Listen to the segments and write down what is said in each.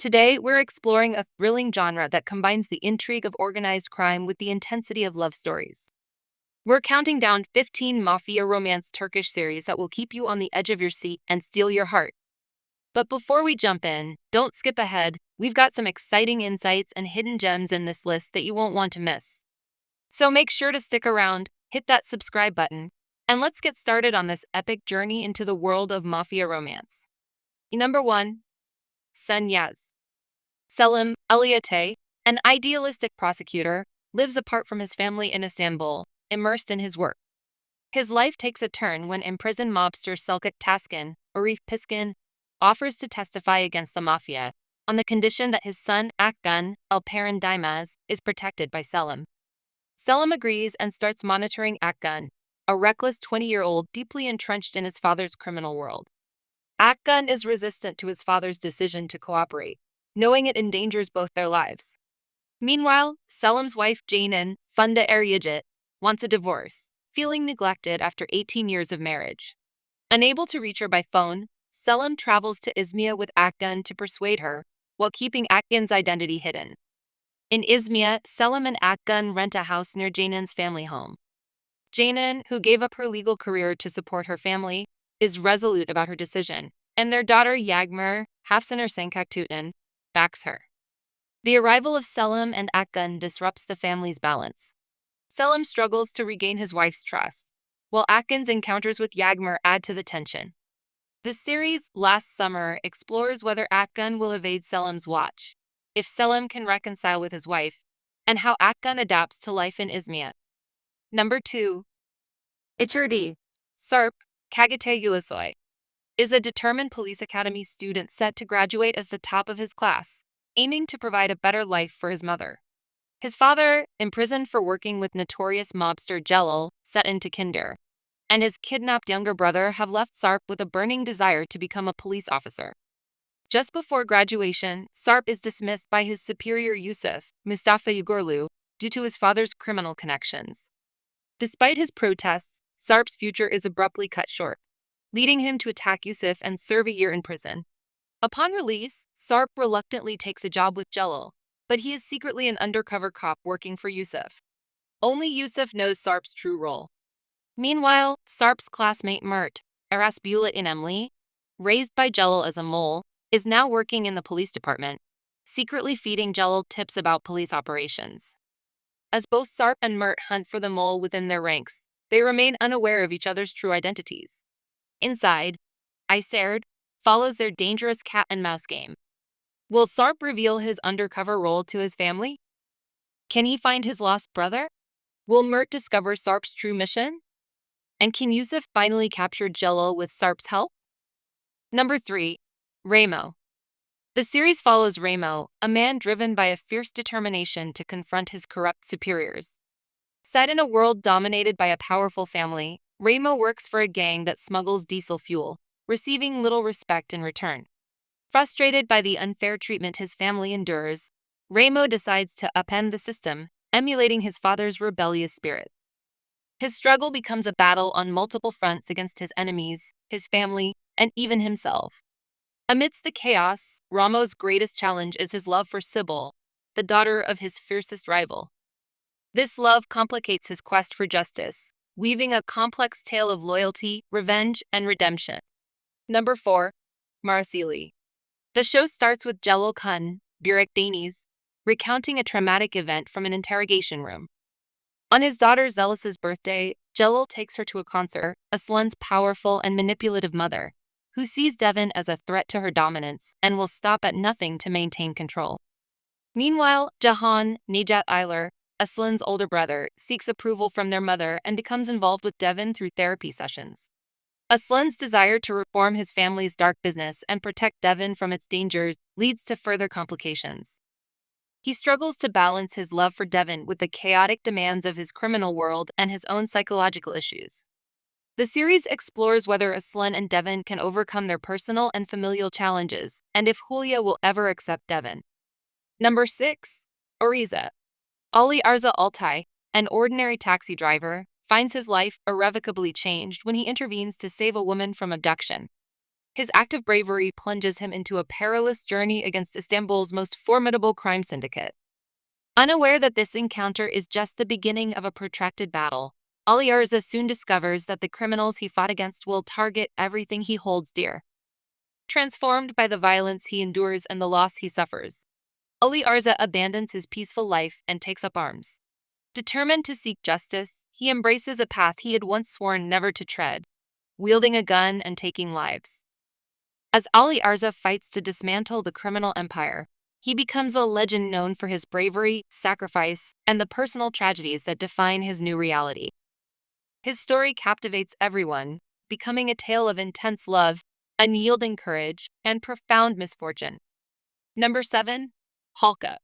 Today, we're exploring a thrilling genre that combines the intrigue of organized crime with the intensity of love stories. We're counting down 15 Mafia romance Turkish series that will keep you on the edge of your seat and steal your heart. But before we jump in, don't skip ahead. We've got some exciting insights and hidden gems in this list that you won't want to miss. So make sure to stick around, hit that subscribe button, and let's get started on this epic journey into the world of Mafia romance. Number 1. Yaz. Selm, Iter, an idealistic prosecutor, lives apart from his family in Istanbul, immersed in his work. His life takes a turn when imprisoned mobster Selçuk Taskin, Arif Piskin, offers to testify against the Mafia, on the condition that his son Akgun Alperen Daimaz is protected by Selm. Selm agrees and starts monitoring Akgun, a reckless 20-year-old deeply entrenched in his father's criminal world. Akgun is resistant to his father's decision to cooperate, knowing it endangers both their lives. Meanwhile, Selm's wife Janin, Funda Eryigit, wants a divorce, feeling neglected after 18 years of marriage. Unable to reach her by phone, Selm travels to Izmir with Akgun to persuade her, while keeping Akgun's identity hidden. In Izmir, Selm and Akgun rent a house near Janin's family home. Janin, who gave up her legal career to support her family, is resolute about her decision, and their daughter Yagmur, Hafsanur Sankaktutin, backs her. The arrival of Selm and Akgun disrupts the family's balance. Selm struggles to regain his wife's trust, while Akgun's encounters with Yagmur add to the tension. The series Last Summer explores whether Akgun will evade Selm's watch, if Selm can reconcile with his wife, and how Akgun adapts to life in Izmir. Number 2. Iter D. Sarp, Kagite Ulusoy, is a determined police academy student set to graduate as the top of his class, aiming to provide a better life for his mother. His father, imprisoned for working with notorious mobster Celal, set into kinder, and his kidnapped younger brother have left Sarp with a burning desire to become a police officer. Just before graduation, Sarp is dismissed by his superior Yusuf, Mustafa Yugurlu, due to his father's criminal connections. Despite his protests, Sarp's future is abruptly cut short, leading him to attack Yusuf and serve a year in prison. Upon release, Sarp reluctantly takes a job with Celal, but he is secretly an undercover cop working for Yusuf. Only Yusuf knows Sarp's true role. Meanwhile, Sarp's classmate Mert, Erasbulat Inemli, raised by Celal as a mole, is now working in the police department, secretly feeding Celal tips about police operations. As both Sarp and Mert hunt for the mole within their ranks, they remain unaware of each other's true identities. Inside, Iter follows their dangerous cat-and-mouse game. Will Sarp reveal his undercover role to his family? Can he find his lost brother? Will Mert discover Sarp's true mission? And can Yusuf finally capture Celal with Sarp's help? Number 3. Ramo. The series follows Ramo, a man driven by a fierce determination to confront his corrupt superiors. Set in a world dominated by a powerful family, Ramo works for a gang that smuggles diesel fuel, receiving little respect in return. Frustrated by the unfair treatment his family endures, Ramo decides to upend the system, emulating his father's rebellious spirit. His struggle becomes a battle on multiple fronts against his enemies, his family, and even himself. Amidst the chaos, Ramo's greatest challenge is his love for Sybil, the daughter of his fiercest rival. This love complicates his quest for justice, weaving a complex tale of loyalty, revenge, and redemption. Number 4. Marsili. The show starts with Celal Khan, Burek Deniz, recounting a traumatic event from an interrogation room. On his daughter Zelis's birthday, Celal takes her to a concert, Aslan's powerful and manipulative mother, who sees Devin as a threat to her dominance and will stop at nothing to maintain control. Meanwhile, Jahan, Nejat Aylar, Aslan's older brother, seeks approval from their mother and becomes involved with Devin through therapy sessions. Aslan's desire to reform his family's dark business and protect Devin from its dangers leads to further complications. He struggles to balance his love for Devin with the chaotic demands of his criminal world and his own psychological issues. The series explores whether Aslan and Devin can overcome their personal and familial challenges, and if Julia will ever accept Devin. Number 6. Orza. Ali Arza Altay, an ordinary taxi driver, finds his life irrevocably changed when he intervenes to save a woman from abduction. His act of bravery plunges him into a perilous journey against Istanbul's most formidable crime syndicate. Unaware that this encounter is just the beginning of a protracted battle, Ali Arza soon discovers that the criminals he fought against will target everything he holds dear. Transformed by the violence he endures and the loss he suffers, Ali Arza abandons his peaceful life and takes up arms. Determined to seek justice, he embraces a path he had once sworn never to tread, wielding a gun and taking lives. As Ali Arza fights to dismantle the criminal empire, he becomes a legend known for his bravery, sacrifice, and the personal tragedies that define his new reality. His story captivates everyone, becoming a tale of intense love, unyielding courage, and profound misfortune. Number 7. Halka.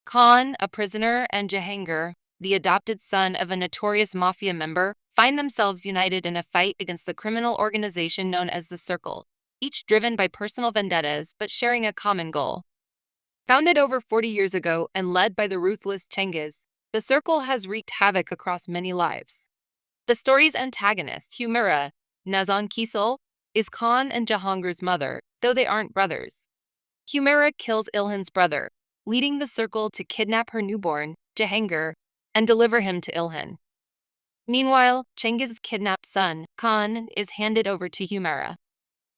Khan, a prisoner, and Jahangir, the adopted son of a notorious mafia member, find themselves united in a fight against the criminal organization known as the Circle, each driven by personal vendettas but sharing a common goal. Founded over 40 years ago and led by the ruthless Cengiz, the Circle has wreaked havoc across many lives. The story's antagonist, Humaira, Nazan Kisal, is Khan and Jahangir's mother, though they aren't brothers. Humaira kills Ilhan's brother, leading the Circle to kidnap her newborn, Jahangir, and deliver him to Ilhan. Meanwhile, Cengiz's kidnapped son, Khan, is handed over to Humaira.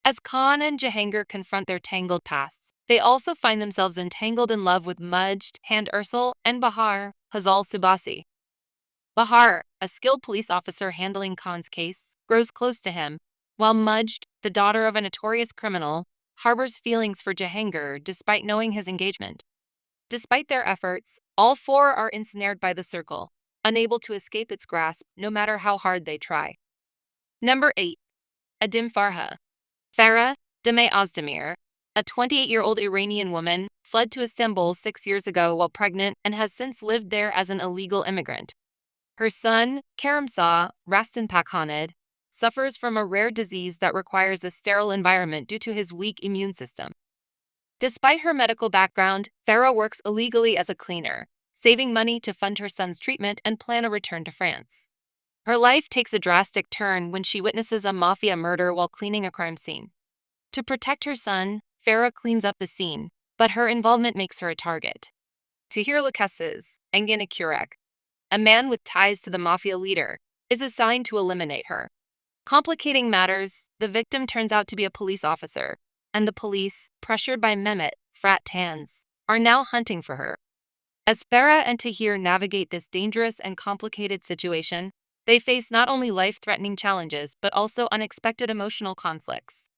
As Khan and Jahangir confront their tangled pasts, they also find themselves entangled in love with Majd, Hand Ursel, and Bahar, Hazal Subasi. Bahar, a skilled police officer handling Khan's case, grows close to him, while Majd, the daughter of a notorious criminal, harbors feelings for Jahangir despite knowing his engagement. Despite their efforts, all four are ensnared by the Circle, unable to escape its grasp no matter how hard they try. Number 8. Adim Farha. Farha Deme Ozdemir, a 28-year-old Iranian woman, fled to Istanbul 6 years ago while pregnant and has since lived there as an illegal immigrant. Her son, Karamsah Rastanpakhanid, suffers from a rare disease that requires a sterile environment due to his weak immune system. Despite her medical background, Farha works illegally as a cleaner, saving money to fund her son's treatment and plan a return to France. Her life takes a drastic turn when she witnesses a mafia murder while cleaning a crime scene. To protect her son, Farha cleans up the scene, but her involvement makes her a target. Tahir Lakas's Engin Akurek, a man with ties to the mafia leader, is assigned to eliminate her. Complicating matters, the victim turns out to be a police officer, and the police, pressured by Mehmet, Frat Tans, are now hunting for her. As Farha and Tahir navigate this dangerous and complicated situation, they face not only life-threatening challenges but also unexpected emotional conflicts.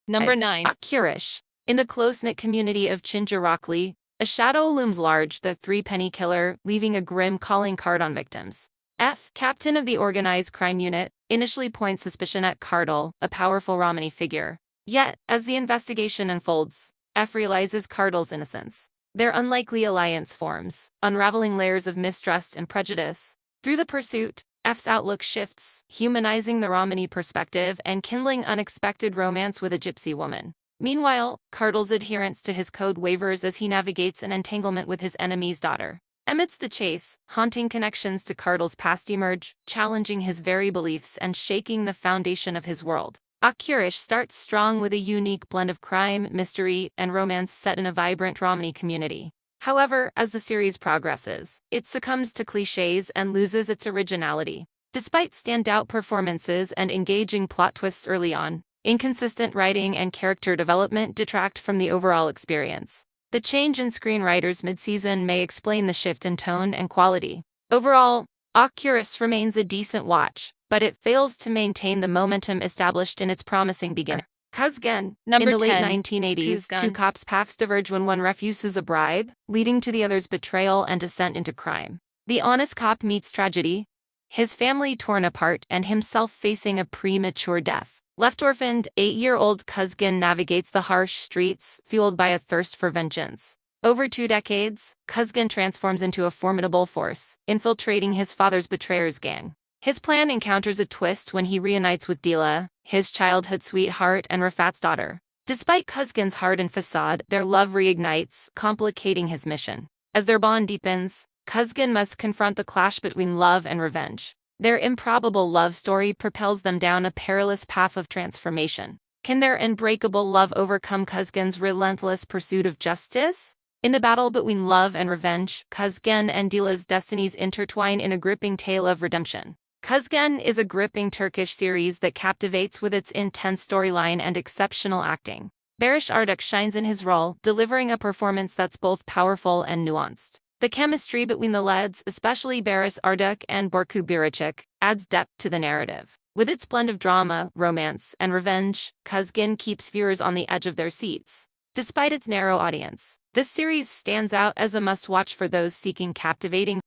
Number 9. Airish. In the close-knit community of Chinjarakli, a shadow looms large, the three-penny killer, leaving a grim calling card on victims. F, captain of the organized crime unit, initially points suspicion at Cardal, a powerful Romani figure. Yet, as the investigation unfolds, F realizes Cardal's innocence. Their unlikely alliance forms, unraveling layers of mistrust and prejudice. Through the pursuit, F's outlook shifts, humanizing the Romani perspective and kindling unexpected romance with a gypsy woman. Meanwhile, Cardal's adherence to his code wavers as he navigates an entanglement with his enemy's daughter. Amidst the chase, haunting connections to Cardal's past emerge, challenging his very beliefs and shaking the foundation of his world. Airish starts strong with a unique blend of crime, mystery, and romance set in a vibrant Romani community. However, as the series progresses, it succumbs to cliches and loses its originality. Despite standout performances and engaging plot twists early on, inconsistent writing and character development detract from the overall experience. The change in screenwriters mid-season may explain the shift in tone and quality. Overall, Airish remains a decent watch, but it fails to maintain the momentum established in its promising beginning. Kuzgun. Number In the late 10, 1980s, Kuzgun. two cops' paths diverge when one refuses a bribe, leading to the other's betrayal and descent into crime. The honest cop meets tragedy, his family torn apart and himself facing a premature death. Left orphaned, 8-year-old Kuzgun navigates the harsh streets, fueled by a thirst for vengeance. Over 2 decades, Kuzgun transforms into a formidable force, infiltrating his father's betrayers' gang. His plan encounters a twist when he reunites with Dila, his childhood sweetheart and Rafat's daughter. Despite Kuzgun's hardened facade, their love reignites, complicating his mission. As their bond deepens, Kuzgun must confront the clash between love and revenge. Their improbable love story propels them down a perilous path of transformation. Can their unbreakable love overcome Kuzgun's relentless pursuit of justice? In the battle between love and revenge, Kuzgun and Dila's destinies intertwine in a gripping tale of redemption. Kuzgun is a gripping Turkish series that captivates with its intense storyline and exceptional acting. Barış Arduç shines in his role, delivering a performance that's both powerful and nuanced. The chemistry between the leads, especially Barış Arduç and Burcu Biricik, adds depth to the narrative. With its blend of drama, romance, and revenge, Kuzgun keeps viewers on the edge of their seats. Despite its narrow audience, this series stands out as a must-watch for those seeking captivating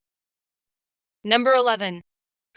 Number 11.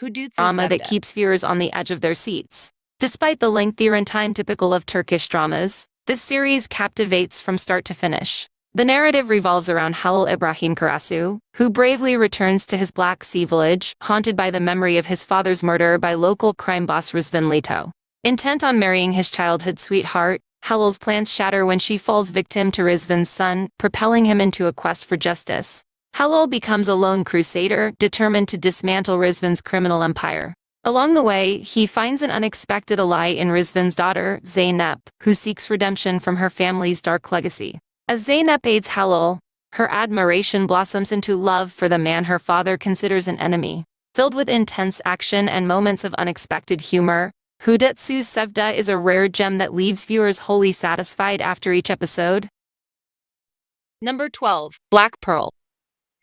Hudut drama that Sevda. keeps viewers on the edge of their seats. Despite the lengthy runtime typical of Turkish dramas, this series captivates from start to finish. The narrative revolves around Halil İbrahim Karasu, who bravely returns to his Black Sea village, haunted by the memory of his father's murder by local crime boss Rizvan Leto. Intent on marrying his childhood sweetheart, Halil's plans shatter when she falls victim to Rizvan's son, propelling him into a quest for justice. Halil becomes a lone crusader, determined to dismantle Rizvan's criminal empire. Along the way, he finds an unexpected ally in Rizvan's daughter, Zeynep, who seeks redemption from her family's dark legacy. As Zeynep aids Halil, her admiration blossoms into love for the man her father considers an enemy. Filled with intense action and moments of unexpected humor, Hudut Sevda is a rare gem that leaves viewers wholly satisfied after each episode. Number 12. Black Pearl.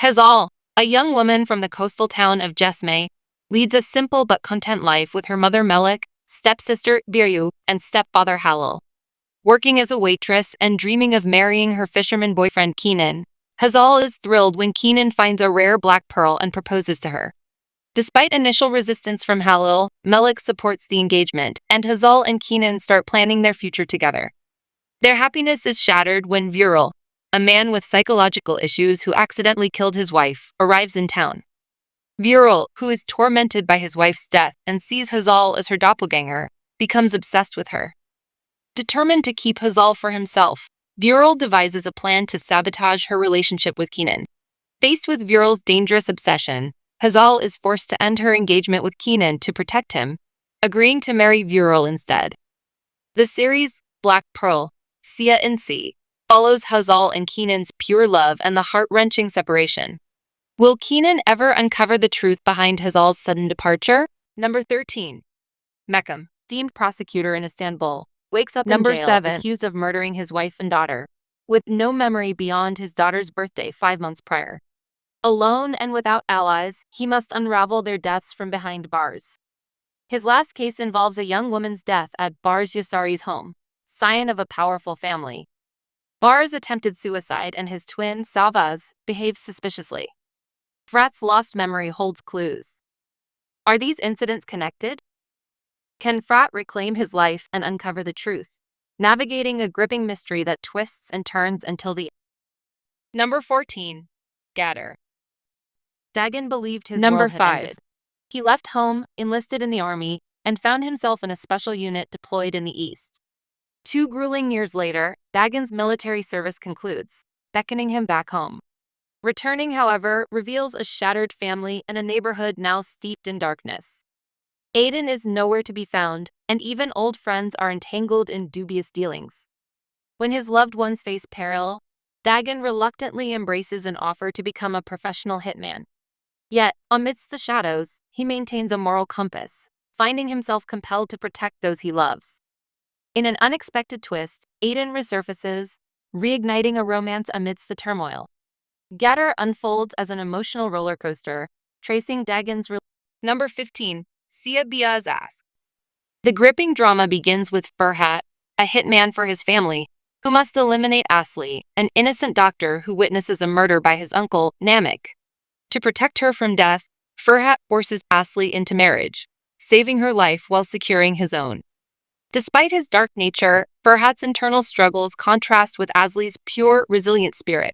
Hazal, a young woman from the coastal town of Jesme, leads a simple but content life with her mother Melik, stepsister Biryu, and stepfather Halil. Working as a waitress and dreaming of marrying her fisherman boyfriend Kenan, Hazal is thrilled when Kenan finds a rare black pearl and proposes to her. Despite initial resistance from Halil, Melik supports the engagement, and Hazal and Kenan start planning their future together. Their happiness is shattered when Vural, a man with psychological issues who accidentally killed his wife, arrives in town. Vural, who is tormented by his wife's death and sees Hazal as her doppelganger, becomes obsessed with her. Determined to keep Hazal for himself, Vural devises a plan to sabotage her relationship with Kenan. Faced with Vural's dangerous obsession, Hazal is forced to end her engagement with Kenan to protect him, agreeing to marry Vural instead. The series, Black Pearl, Sia and C, follows Hazal and Kenan's pure love and the heart-wrenching separation. Will Kenan ever uncover the truth behind Hazal's sudden departure? Number 13. Meckham, deemed prosecutor in Istanbul, wakes up in jail accused of murdering his wife and daughter, with no memory beyond his daughter's birthday 5 months prior. Alone and without allies, he must unravel their deaths from behind bars. His last case involves a young woman's death at Bar's Yasari's home, scion of a powerful family. Bar's attempted suicide and his twin, Savaz, behaves suspiciously. Frat's lost memory holds clues. Are these incidents connected? Can Frat reclaim his life and uncover the truth, navigating a gripping mystery that twists and turns until the Number 14. Gatter. Dagan believed his world had ended. He left home, enlisted in the army, and found himself in a special unit deployed in the east. 2 grueling years later, Dagan's military service concludes, beckoning him back home. Returning, however, reveals a shattered family and a neighborhood now steeped in darkness. Aiden is nowhere to be found, and even old friends are entangled in dubious dealings. When his loved ones face peril, Dagan reluctantly embraces an offer to become a professional hitman. Yet, amidst the shadows, he maintains a moral compass, finding himself compelled to protect those he loves. In an unexpected twist, Aiden resurfaces, reigniting a romance amidst the turmoil. Gatter unfolds as an emotional roller coaster, tracing Dagan's Number 15. Sia Bia's Ask. The gripping drama begins with Farha, a hitman for his family, who must eliminate Asli, an innocent doctor who witnesses a murder by his uncle, Namik. To protect her from death, Farhat forces Asli into marriage, saving her life while securing his own. Despite his dark nature, Farhat's internal struggles contrast with Asli's pure, resilient spirit.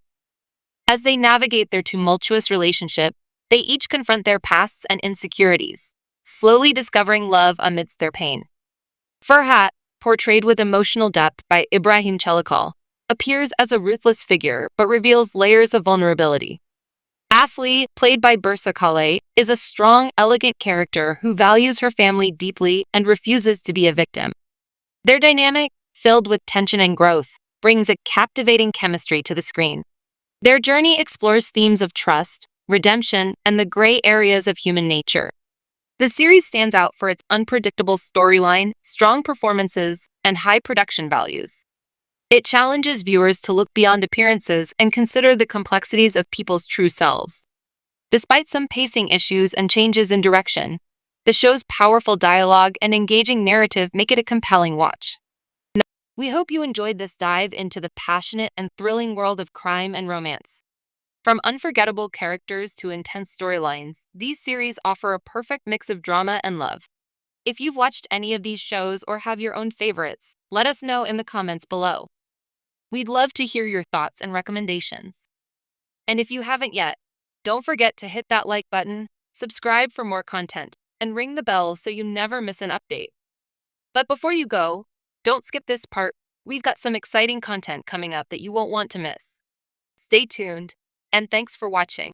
As they navigate their tumultuous relationship, they each confront their pasts and insecurities, slowly discovering love amidst their pain. Farhat, portrayed with emotional depth by Ibrahim Chelikal, appears as a ruthless figure but reveals layers of vulnerability. Asli, played by Bursa Kale, is a strong, elegant character who values her family deeply and refuses to be a victim. Their dynamic, filled with tension and growth, brings a captivating chemistry to the screen. Their journey explores themes of trust, redemption, and the gray areas of human nature. The series stands out for its unpredictable storyline, strong performances, and high production values. It challenges viewers to look beyond appearances and consider the complexities of people's true selves. Despite some pacing issues and changes in direction, the show's powerful dialogue and engaging narrative make it a compelling watch. We hope you enjoyed this dive into the passionate and thrilling world of crime and romance. From unforgettable characters to intense storylines, these series offer a perfect mix of drama and love. If you've watched any of these shows or have your own favorites, let us know in the comments below. We'd love to hear your thoughts and recommendations. And if you haven't yet, don't forget to hit that like button, subscribe for more content, and ring the bell so you never miss an update. But before you go, don't skip this part. We've got some exciting content coming up that you won't want to miss. Stay tuned, and thanks for watching.